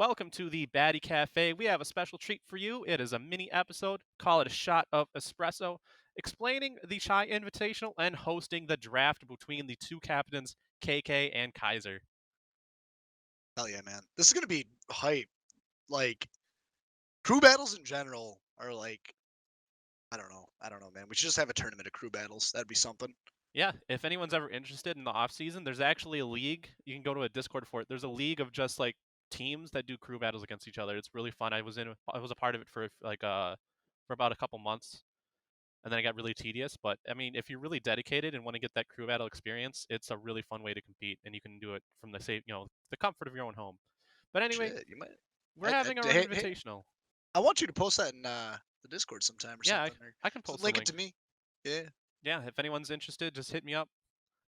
Welcome to the Baddy Cafe. We have a special treat for you. It is a mini episode. Call it a shot of espresso, explaining the Chai Invitational and hosting the draft between the two captains, KK and Kiszer. Hell yeah, man. This is gonna be hype. Like crew battles in general are like I don't know. I don't know, man. We should just have a tournament of crew battles. That'd be something. Yeah, if anyone's ever interested in the off season, there's actually a league. You can go to a Discord for it. There's a league of just like teams that do crew battles against each other. It's really fun. I was a part of it for for about a couple months. And then it got really tedious. But I mean, if you're really dedicated and want to get that crew battle experience, it's a really fun way to compete, and you can do it from the comfort of your own home. But anyway, Shit, you might. we're having our own Hey, invitational. I want you to post that in the Discord sometime or Yeah, something, or I can post the link it to link. me. Yeah. Yeah, if anyone's interested, just hit me up.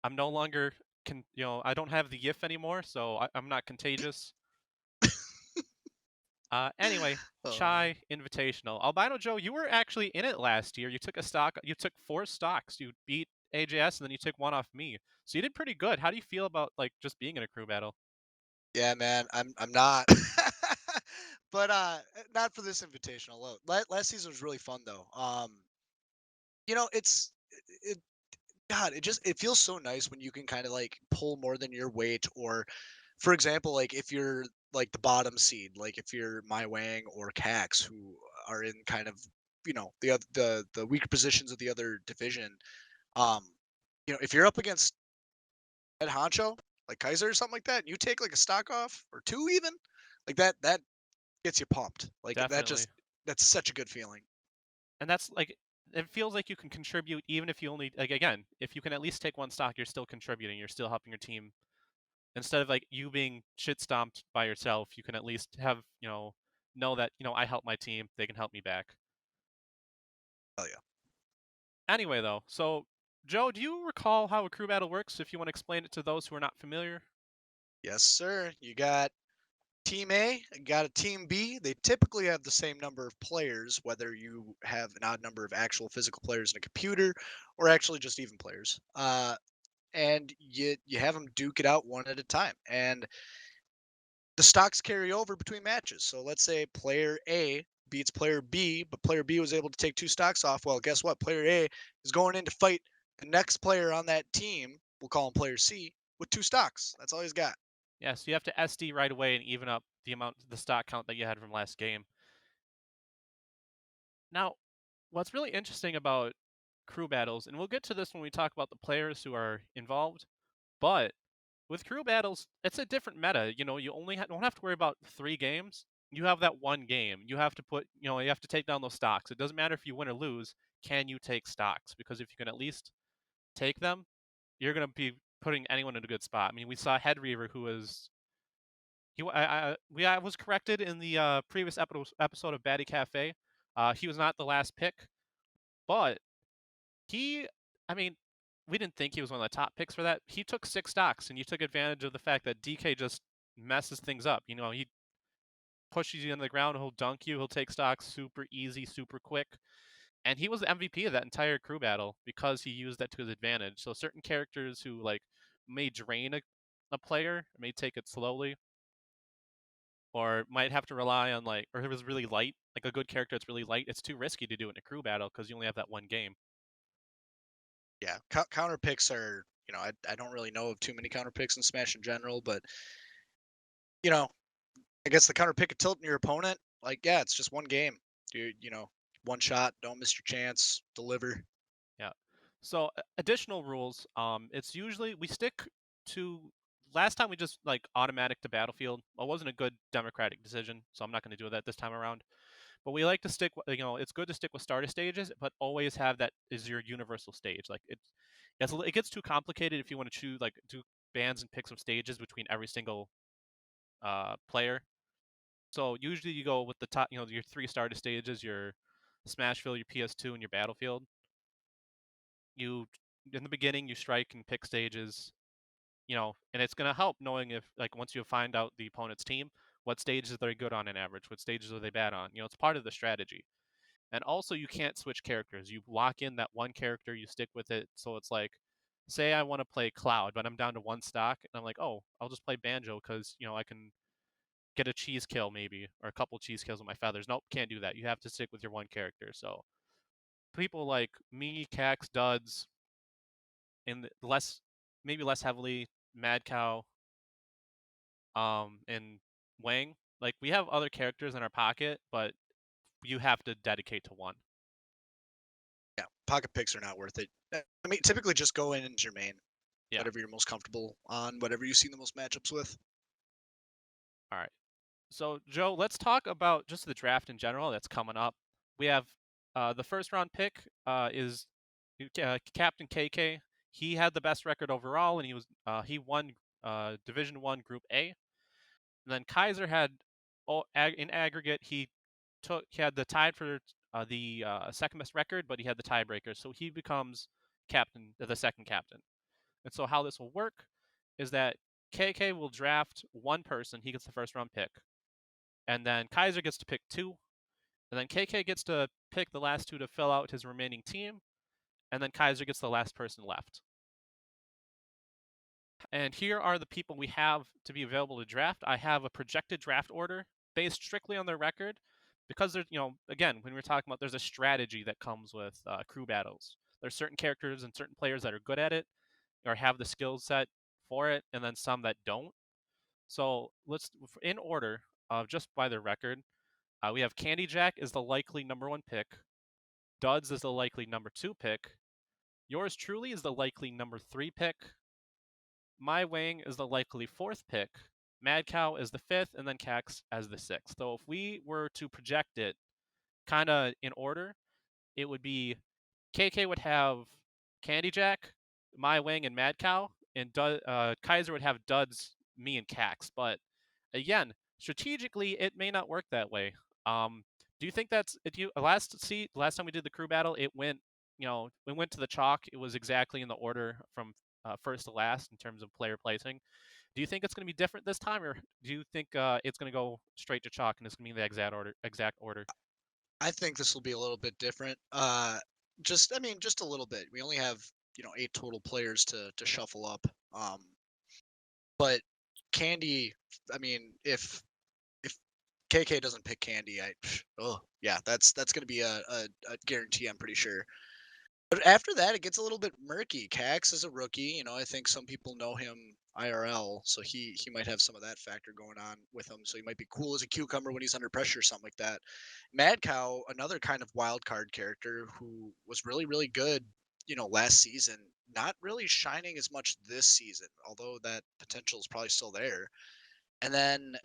I'm no longer I don't have the GIF anymore, so I'm not contagious. Anyway, Oh, Chai Invitational. Albino Joe, you were actually in it last year. You took 4 stocks. You beat AJS, and then you took one off me. So you did pretty good. How do you feel about like just being in a crew battle? yeah, man. I'm not. But not for this invitational. Last season was really fun though. It's it. God, it feels so nice when you can kind of like pull more than your weight, or for example, like if you're like the bottom seed, like if you're My Wang or Cax, who are in kind of the weaker positions of the other division. um if you're up against head honcho like Kaiser or something like that, and you take like a stock off or two even, like that gets you pumped. Like Definitely. that's such a good feeling. And that's like it feels like you can contribute even if you only like again, if you can at least take 1 stock, you're still contributing. You're still helping your team. Instead of like you being shit stomped by yourself, you can at least know that, I help my team, they can help me back. Hell yeah. Anyway though, so Joe, do you recall how a crew battle works if you want to explain it to those who are not familiar? Yes, sir. You got Team A got a Team B. They typically have the same number of players, whether you have an odd number of actual physical players in a computer or actually just even players. And you have them duke it out one at a time. And the stocks carry over between matches. So let's say player A beats player B, but player B was able to take 2 stocks off. Well, guess what? Player A is going in to fight the next player on that team. We'll call him player C with 2 stocks. That's all he's got. Yeah, so you have to SD right away and even up the stock count that you had from last game. Now, what's really interesting about crew battles, and we'll get to this when we talk about the players who are involved, but with crew battles, it's a different meta. You only don't have to worry about 3 games. You have that 1 game. You have to take down those stocks. It doesn't matter if you win or lose. Can you take stocks? Because if you can at least take them, you're going to be putting anyone in a good spot. I mean, we saw Head Reaver, who was I was corrected in the previous episode of Baddy Cafe. He was not the last pick, but he, I mean, we didn't think he was one of the top picks for that. He took 6 stocks, and you took advantage of the fact that DK just messes things up. He pushes you into the ground, he'll dunk you, he'll take stocks super easy, super quick. And he was the MVP of that entire crew battle because he used that to his advantage. So certain characters who like may drain a player, may take it slowly, or might have to rely on or if it was really light, like a good character that's really light, it's too risky to do it in a crew battle because you only have that 1 game. Yeah, counter picks are. I don't really know of too many counter picks in Smash in general, but you know, I guess the counter pick a tilt in your opponent. Like, yeah, it's just one game. One shot, don't miss your chance, deliver. Yeah. So additional rules. It's usually we stick to last time we just like automatic to battlefield. Well, it wasn't a good democratic decision, so I'm not going to do that this time around. But we like to stick. It's good to stick with starter stages, but always have that is your universal stage. It gets too complicated if you want to choose like do bans and picks of stages between every single player. So usually you go with the top. Your 3 starter stages, your Smashville, your PS2, and your Battlefield. You in the beginning you strike and pick stages, and it's going to help knowing if like once you find out the opponent's team, what stages are they good on in average, what stages are they bad on. It's part of the strategy. And also you can't switch characters. You lock in that one character, you stick with it. So it's like, say I want to play Cloud, but I'm down to 1 stock, and I'm like, oh, I'll just play Banjo because I can get a cheese kill maybe, or a couple cheese kills with my feathers. Nope, can't do that. You have to stick with your one character. So people like me, Cax, Duds, and maybe less heavily, Mad Cow, and Wang. Like we have other characters in our pocket, but you have to dedicate to one. Yeah, pocket picks are not worth it. I mean, typically just go in as your main, Yeah. whatever you're most comfortable on, whatever you see the most matchups with. All right. So Joe, let's talk about just the draft in general that's coming up. We have the first round pick is Captain KK. He had the best record overall, and he won Division One Group A. And then Kaiser had in aggregate he had the tied for the second best record, but he had the tiebreaker, so he becomes the second captain. And so how this will work is that KK will draft one person. He gets the first round pick, and then Kaiser gets to pick two, and then KK gets to pick the last two to fill out his remaining team, and then Kaiser gets the last person left. And here are the people we have to be available to draft. I have a projected draft order based strictly on their record, because there's, again, when we're talking about, there's a strategy that comes with crew battles. There's certain characters and certain players that are good at it or have the skill set for it, and then some that don't. So let's, in order of just by their record, we have Candy Jack is the likely number one pick. Duds is the likely number two pick. Yours truly is the likely number three pick. My Wang is the likely fourth pick. Mad Cow is the fifth, and then Cax as the sixth. So if we were to project it kind of in order, it would be KK would have Candy Jack, My Wang, and Mad Cow, and Kaiser would have Duds, me, and Cax. But again, strategically, it may not work that way. Do you think that's if you last time we did the crew battle, we went to the chalk. It was exactly in the order from first to last in terms of player placing. Do you think it's going to be different this time, or do you think it's going to go straight to chalk and it's going to be the exact order? Exact order. I think this will be a little bit different. I mean, just a little bit. We only have 8 total players to shuffle up. But Candy, I mean, if KK doesn't pick Candy, oh yeah, that's gonna be a guarantee. I'm pretty sure. But after that, it gets a little bit murky. Cax is a rookie. I think some people know him IRL, so he might have some of that factor going on with him. So he might be cool as a cucumber when he's under pressure, or something like that. Mad Cow, another kind of wild card character who was really really good, last season. Not really shining as much this season, although that potential is probably still there. And then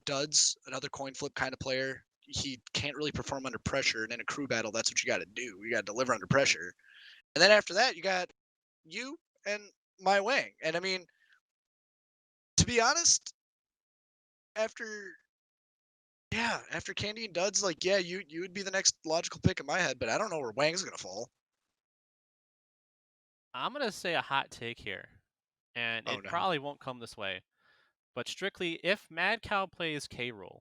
Duds, another coin flip kind of player. He can't really perform under pressure, and in a crew battle, that's what you got to do. You got to deliver under pressure. And then after that, you got you and my Wang. And I mean, to be honest, after after Candy and Duds, like you would be the next logical pick in my head, but I don't know where Wang's gonna fall. I'm gonna say a hot take here, and Oh it no. probably won't come this way, but strictly if Mad Cow plays K Rool.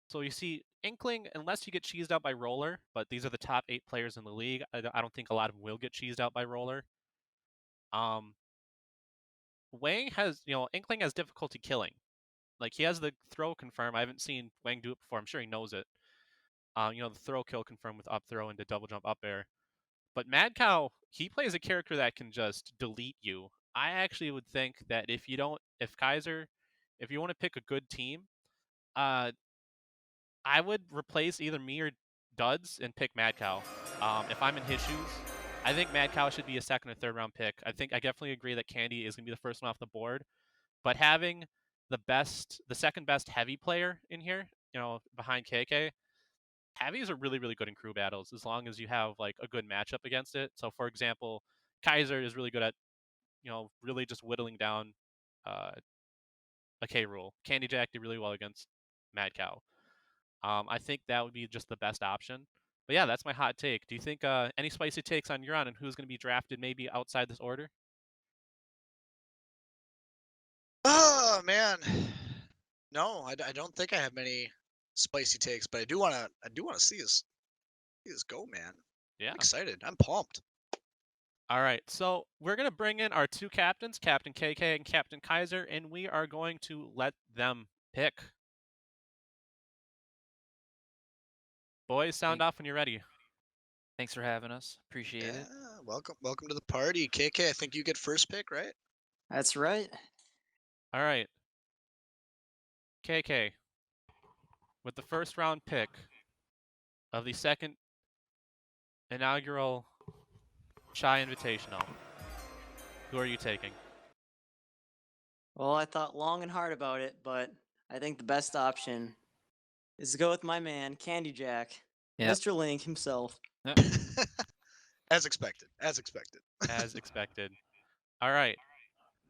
So you see, Inkling, unless you get cheesed out by Roller, but these are the top 8 players in the league, I don't think a lot of them will get cheesed out by Roller. Um, Wang has, Inkling has difficulty killing. Like he has the throw confirm. I haven't seen Wang do it before. I'm sure he knows it. The throw kill confirm with up throw into double jump up air. But Mad Cow, he plays a character that can just delete you. I actually would think that if you want to pick a good team, uh, I would replace either me or Duds and pick Mad Cow. If I'm in his shoes, I think Mad Cow should be a second or third round pick. I definitely agree that Candy is going to be the first one off the board, but having the second best heavy player in here, behind KK, heavies are really really good in crew battles as long as you have like a good matchup against it. So for example, Kaiser is really good at really just whittling down uh, a K Rool. Candy Jack did really well against Mad Cow. I think that would be just the best option. But yeah, that's my hot take. Do you think any spicy takes on your on and who's going to be drafted maybe outside this order? Oh man. No, I don't think I have many spicy takes, but I do wanna see this go, man. Yeah. I'm excited. I'm pumped. All right. So we're going to bring in our two captains, Captain KK and Captain Kaiser, and we are going to let them pick. Boys, sound Thank- off when you're ready. Thanks for having us. Appreciate Yeah, it. welcome to the party. KK, I think you get first pick, right? That's right. All right. KK, with the first round pick of the second inaugural Chai Invitational, who are you taking? Well, I thought long and hard about it, but I think the best option is to go with my man, Candy Jack, Yep. Mr. Link himself. As expected. As expected. As expected. All right.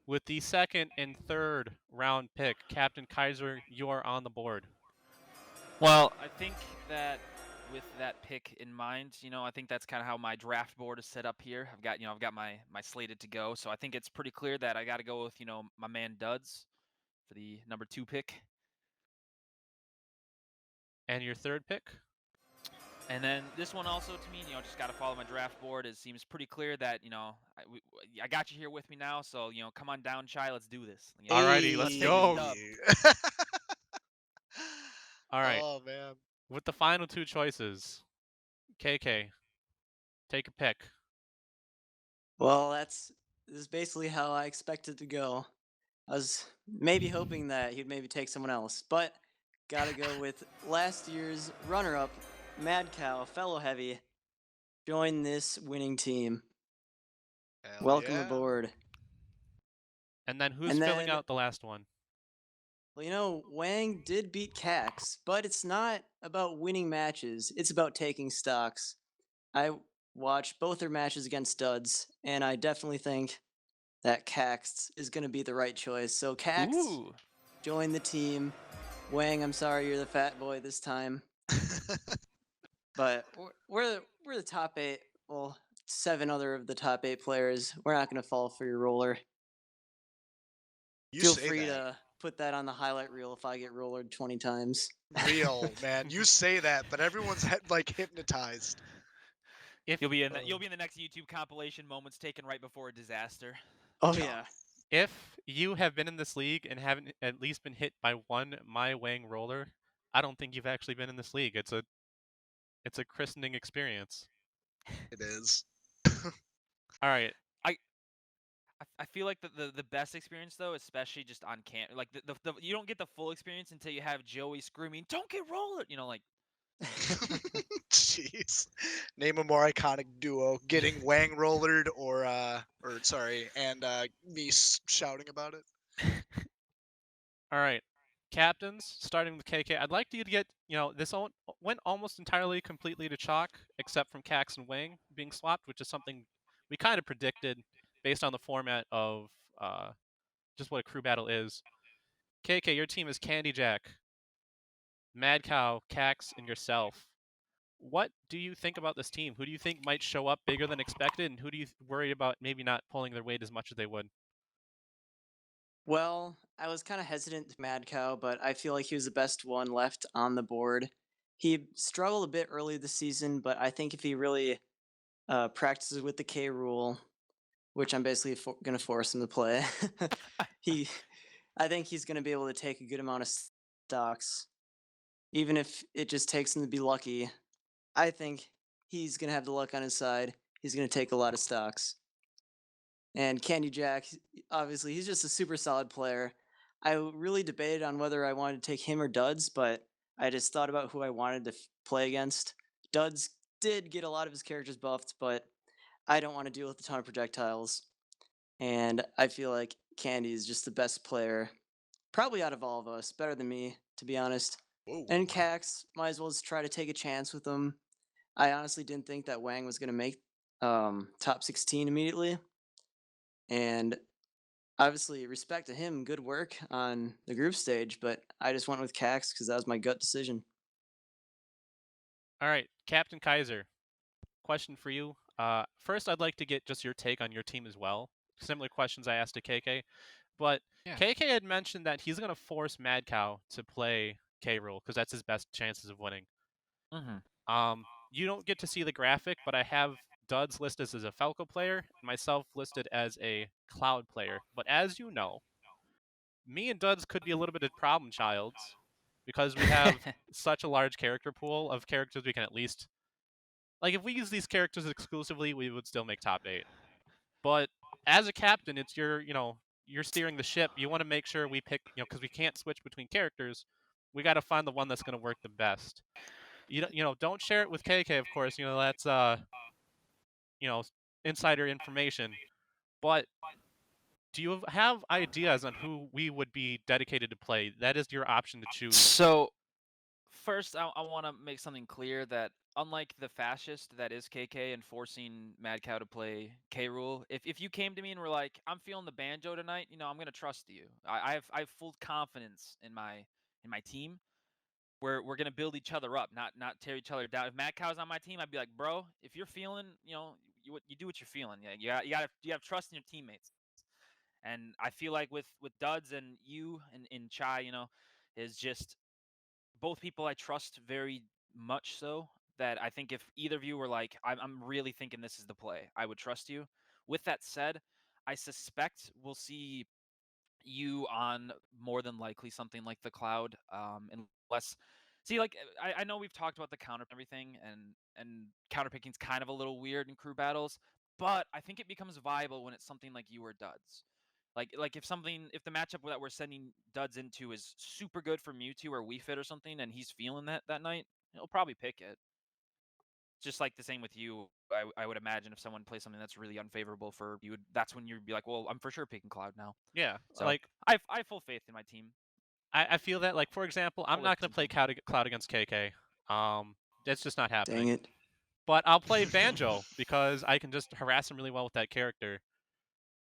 With the second and third round pick, Captain Kiszer, you are on the board. Well, I think that with that pick in mind, I think that's kind of how my draft board is set up here. I've got my slated to go, so I think it's pretty clear that I got to go with, my man Duds for the number 2 pick. And your third pick? And then this one also to me, just got to follow my draft board. It seems pretty clear that, I got you here with me now, so, come on down, Chai, let's do this. Alrighty, let's go. Dub. All right. Oh man. With the final two choices, KK, take a pick. Well, this is basically how I expected to go. I was maybe hoping that he'd maybe take someone else, but gotta go with last year's runner-up, Mad Cow, fellow heavy. Join this winning team. Hell Welcome yeah. aboard. And then who's And filling then- out the last one? Well, Wang did beat Cax, but it's not about winning matches. It's about taking stocks. I watched both their matches against studs, and I definitely think that Cax is going to be the right choice. So Cax, Ooh. join the team. Wang, I'm sorry you're the fat boy this time, but we're the top 8. Well, 7 other of the top 8 players. We're not going to fall for your roller. You Feel say free that. to put that on the highlight reel if I get rollered 20 times. Real, man. You say that, but everyone's like hypnotized. If You'll be in the next YouTube compilation, moments taken right before a disaster. Oh Yeah. yeah. if you have been in this league and haven't at least been hit by one My Wang roller, I don't think you've actually been in this league. It's a christening experience. It is. All right. I feel like the best experience though, especially just on like the you don't get the full experience until you have Joey screaming, "Don't get rolled!" Like Jeez. Name a more iconic duo. Getting Wang rollered and me shouting about it. All right. Captains, starting with KK. I'd like you to get, this went almost entirely completely to chalk, except from Cax and Wang being swapped, which is something we kind of predicted based on the format of just what a crew battle is. KK, your team is Candy Jack, Mad Cow, Cax, and yourself. What do you think about this team? Who do you think might show up bigger than expected, and who do you worry about maybe not pulling their weight as much as they would? Well, I was kind of hesitant to Mad Cow, but I feel like he was the best one left on the board. He struggled a bit early this season, but I think if he really practices with the K rule, which I'm basically going to force him to play, he, I think he's going to be able to take a good amount of stocks, even if it just takes him to be lucky. I think he's going to have the luck on his side. He's going to take a lot of stocks. And Candy Jack, obviously, he's just a super solid player. I really debated on whether I wanted to take him or Duds, but I just thought about who I wanted to play against. Duds did get a lot of his characters buffed, but I don't want to deal with a ton of projectiles. And I feel like Candy is just the best player, probably out of all of us, better than me, to be honest. Whoa. And Cax, might as well just try to take a chance with him. I honestly didn't think that Wang was going to make top 16 immediately. And obviously, respect to him, good work on the group stage, but I just went with Cax because that was my gut decision. All right, Captain Kaiser, question for you. First, I'd like to get just your take on your team as well. Similar questions I asked to KK, but Yeah. KK had mentioned that he's going to force Mad Cow to play K rule because that's his best chances of winning. Mm-hmm. You don't get to see the graphic, but I have Duds listed as a Falco player, and myself listed as a Cloud player. But as you know, me and Duds could be a little bit of problem childs because we have such a large character pool of characters we can at least like if we use these characters exclusively, we would still make top 8. But as a captain, it's you're steering the ship. You want to make sure we pick, because we can't switch between characters. We got to find the one that's going to work the best. Don't share it with KK, of course. That's you know, insider information. But do you have ideas on who we would be dedicated to play? That is your option to choose. So, first, I want to make something clear that unlike the fascist that is KK and forcing Mad Cow to play K Rule, if you came to me and were like, "I'm feeling the banjo tonight," I'm gonna trust you. I have full confidence in my team. We're gonna build each other up, not tear each other down. If Mad Cow's on my team, I'd be like, "Bro, if you're feeling, you do what you're feeling. Yeah, you have trust in your teammates." And I feel like with Duds and you and Chai, is just both people I trust very much so that I think if either of you were like, I'm really thinking this is the play, I would trust you. With that said, I suspect we'll see you on more than likely something like the Cloud, unless see like I know we've talked about the counter and everything and counter picking's kind of a little weird in crew battles, but I think it becomes viable when it's something like you or Duds. Like if the matchup that we're sending Duds into is super good for Mewtwo or Wii Fit or something, and he's feeling that night, he'll probably pick it. Just like the same with you, I would imagine if someone plays something that's really unfavorable for you, that's when you'd be like, well, I'm for sure picking Cloud now. Yeah, So like I have full faith in my team. I feel that, like, for example, I'm not going to play Cloud against KK. That's just not Dang happening. it. But I'll play Banjo because I can just harass him really well with that character.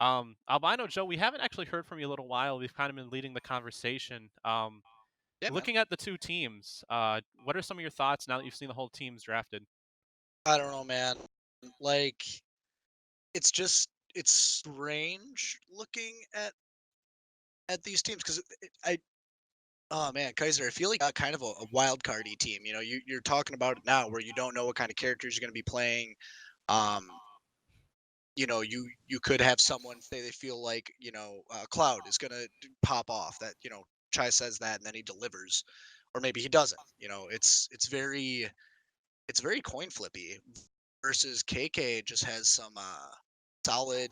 Albino Joe, we haven't actually heard from you in a little while. We've kind of been leading the conversation. Yeah, man. Looking at the two teams, what are some of your thoughts now that you've seen the whole teams drafted? I don't know, man. Like, it's strange looking at these teams because oh man, Kaiser, I feel like kind of a wild cardy team. You're talking about it now where you don't know what kind of characters you're going to be playing. Um, you could have someone say they feel like Cloud is going to pop off. That Chai says that and then he delivers, or maybe he doesn't. It's very coin flippy. Versus KK just has some solid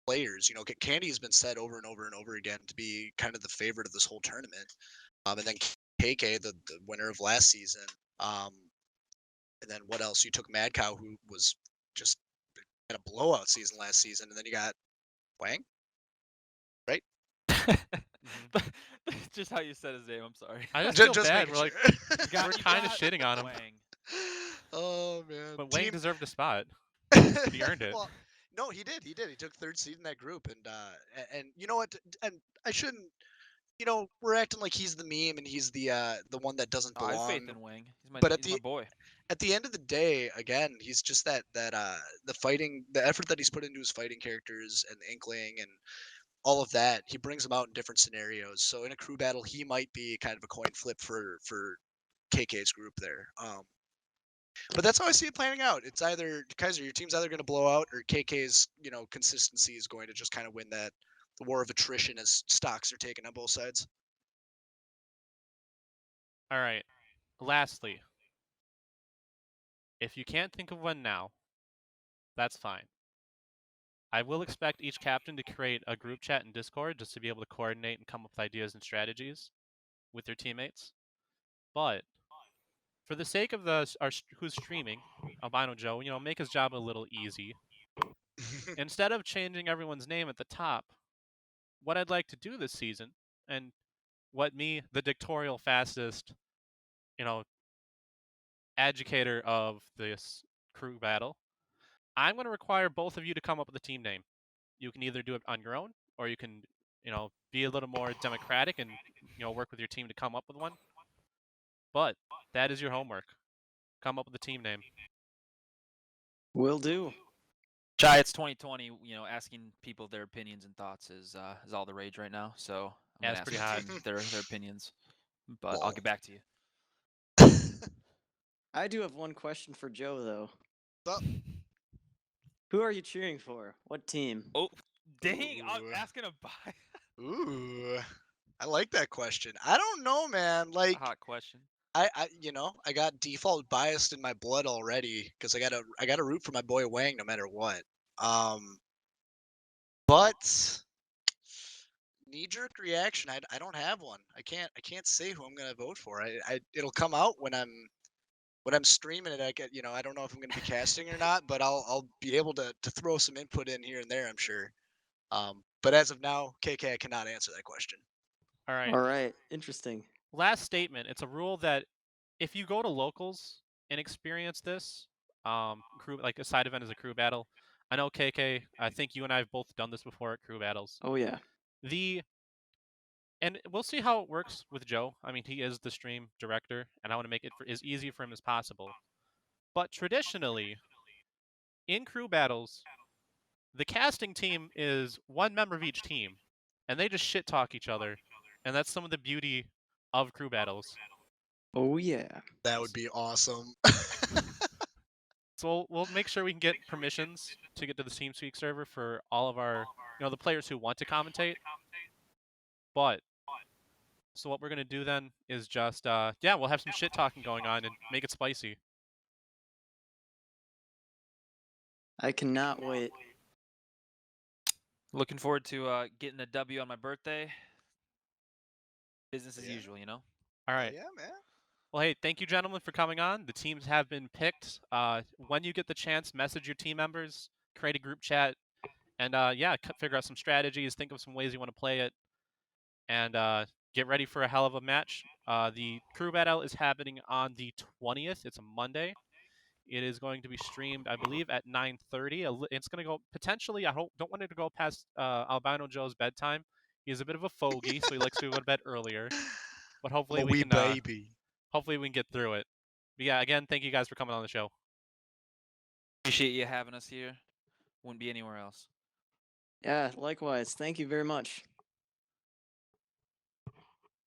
players. Candy has been said over and over and over again to be kind of the favorite of this whole tournament. And then KK, the winner of last season. And then what else? You took Mad Cow, who was just had a blowout season last season, and then you got Wang, right? Just how you said his name. I'm sorry. I just feel Just bad. making We're like, sure. we're kind of shitting on him, Wang. Oh man, but Wang deserved a spot. He earned it. Well, no, he did. He did. He took third seed in that group, and you know what? And I shouldn't. We're acting like he's the meme and he's the one that doesn't I have belong. faith in Wang. But He's my boy. at the end of the day, again, he's just the effort that he's put into his fighting characters and the Inkling and all of that. He brings them out in different scenarios. So in a crew battle, he might be kind of a coin flip for KK's group there. But that's how I see it planning out. It's either Kaiser, your team's either going to blow out, or KK's consistency is going to just kind of win the war of attrition as stocks are taken on both sides. All right. Lastly, if you can't think of one now, that's fine. I will expect each captain to create a group chat in Discord just to be able to coordinate and come up with ideas and strategies with their teammates. But for the sake of who's streaming, Albino Joe, make his job a little easy. Instead of changing everyone's name at the top, what I'd like to do this season, and what me, the dictatorial fastest, educator of this crew battle, I'm going to require both of you to come up with a team name. You can either do it on your own, or you can, be a little more democratic and, work with your team to come up with one. But that is your homework. Come up with a team name. Will do. Chai, it's 2020. Asking people their opinions and thoughts is all the rage right now. So I'm Yeah, gonna it's ask pretty the hot. team their opinions, but I'll Lol. get back to you. I do have one question for Joe, though. What's up? Who are you cheering for? What team? Oh, dang! I'm Ooh. asking a buy. Ooh, I like that question. I don't know, man. A Like, hot question. I got default biased in my blood already because I gotta root for my boy Wang no matter what. Um, but knee jerk reaction, I don't have one. I can't say who I'm gonna vote for. It'll come out when I'm streaming it. I get I don't know if I'm gonna be casting or not, but I'll be able to throw some input in here and there. I'm sure. But as of now, KK, I cannot answer that question. All right. All right, interesting. Last statement. It's a rule that if you go to locals and experience this, crew like a side event is a crew battle. I know KK. I think you and I have both done this before at crew battles. Oh yeah. The and we'll see how it works with Joe. I mean, he is the stream director, and I want to make it as easy for him as possible. But traditionally, in crew battles, the casting team is one member of each team, and they just shit talk each other, and that's some of the beauty of crew battles. Oh yeah. That would be awesome. So we'll make sure we can get permissions to get to the TeamSpeak server for all of our, the players who want to commentate. But so what we're gonna do then is just, we'll have some shit talking going on and make it spicy. I cannot wait. Looking forward to getting a W on my birthday. Business as Yeah. usual, you know. All right. Yeah, man. Well, hey, thank you, gentlemen, for coming on. The teams have been picked. When you get the chance, message your team members, create a group chat, and figure out some strategies. Think of some ways you want to play it, and get ready for a hell of a match. The crew battle is happening on the 20th. It's a Monday. It is going to be streamed, I believe, at 9:30. It's going to go potentially. Don't want it to go past Albino Joe's bedtime. He's a bit of a fogey, so he likes to go to bed earlier. But I'm hopefully a we wee can. baby. Hopefully we can get through it. But yeah, again, thank you guys for coming on the show. Appreciate you having us here. Wouldn't be anywhere else. Yeah, likewise. Thank you very much.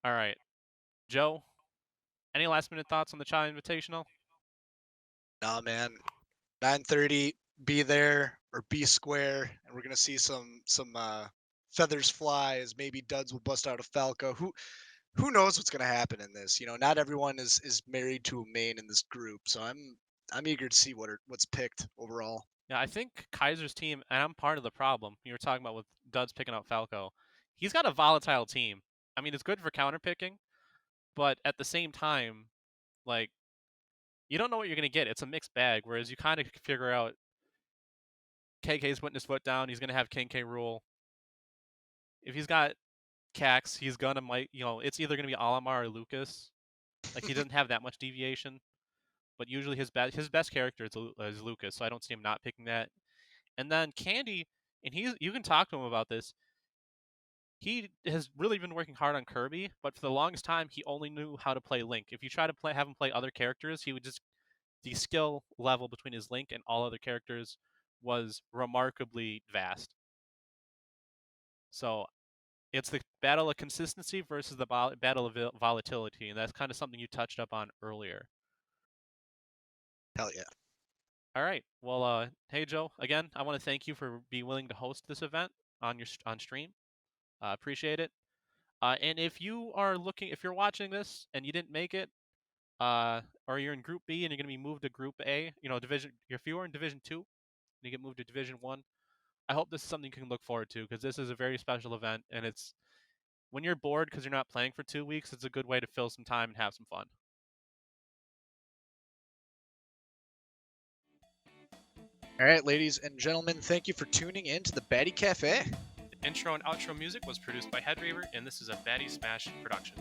All right, Joe. Any last minute thoughts on the Chai Invitational? Nah, man. 9:30. Be there or be square, and we're gonna see some feathers fly as maybe Duds will bust out a Falco. Who knows what's gonna happen in this? Not everyone is married to a main in this group, so I'm eager to see what's picked overall. Yeah, I think Kaiser's team, and I'm part of the problem. You were talking about with Duds picking out Falco. He's got a volatile team. I mean, it's good for counter picking, but at the same time, like, you don't know what you're gonna get. It's a mixed bag. Whereas you kind of figure out KK's putting his foot down. He's gonna have King K rule. If he's got Cax, he's gonna it's either gonna be Alamar or Lucas. Like he doesn't have that much deviation, but usually his best character is Lucas, so I don't see him not picking that. And then Candy, and you can talk to him about this. He has really been working hard on Kirby, but for the longest time he only knew how to play Link. If you try to have him play other characters, he would just the skill level between his Link and all other characters was remarkably vast. So it's the battle of consistency versus the battle of volatility, and that's kind of something you touched up on earlier. Hell yeah. All right. Well, hey Joe, again, I want to thank you for being willing to host this event on stream. Appreciate it. And if you're watching this and you didn't make it, or you're in Group B and you're going to be moved to Group A, if you were in Division 2 and you get moved to Division 1, I hope this is something you can look forward to because this is a very special event, and it's when you're bored because you're not playing for 2 weeks, it's a good way to fill some time and have some fun. All right, ladies and gentlemen, thank you for tuning in to the Baddy Cafe. The intro and outro music was produced by Headreaver, and this is a Baddy Smash production.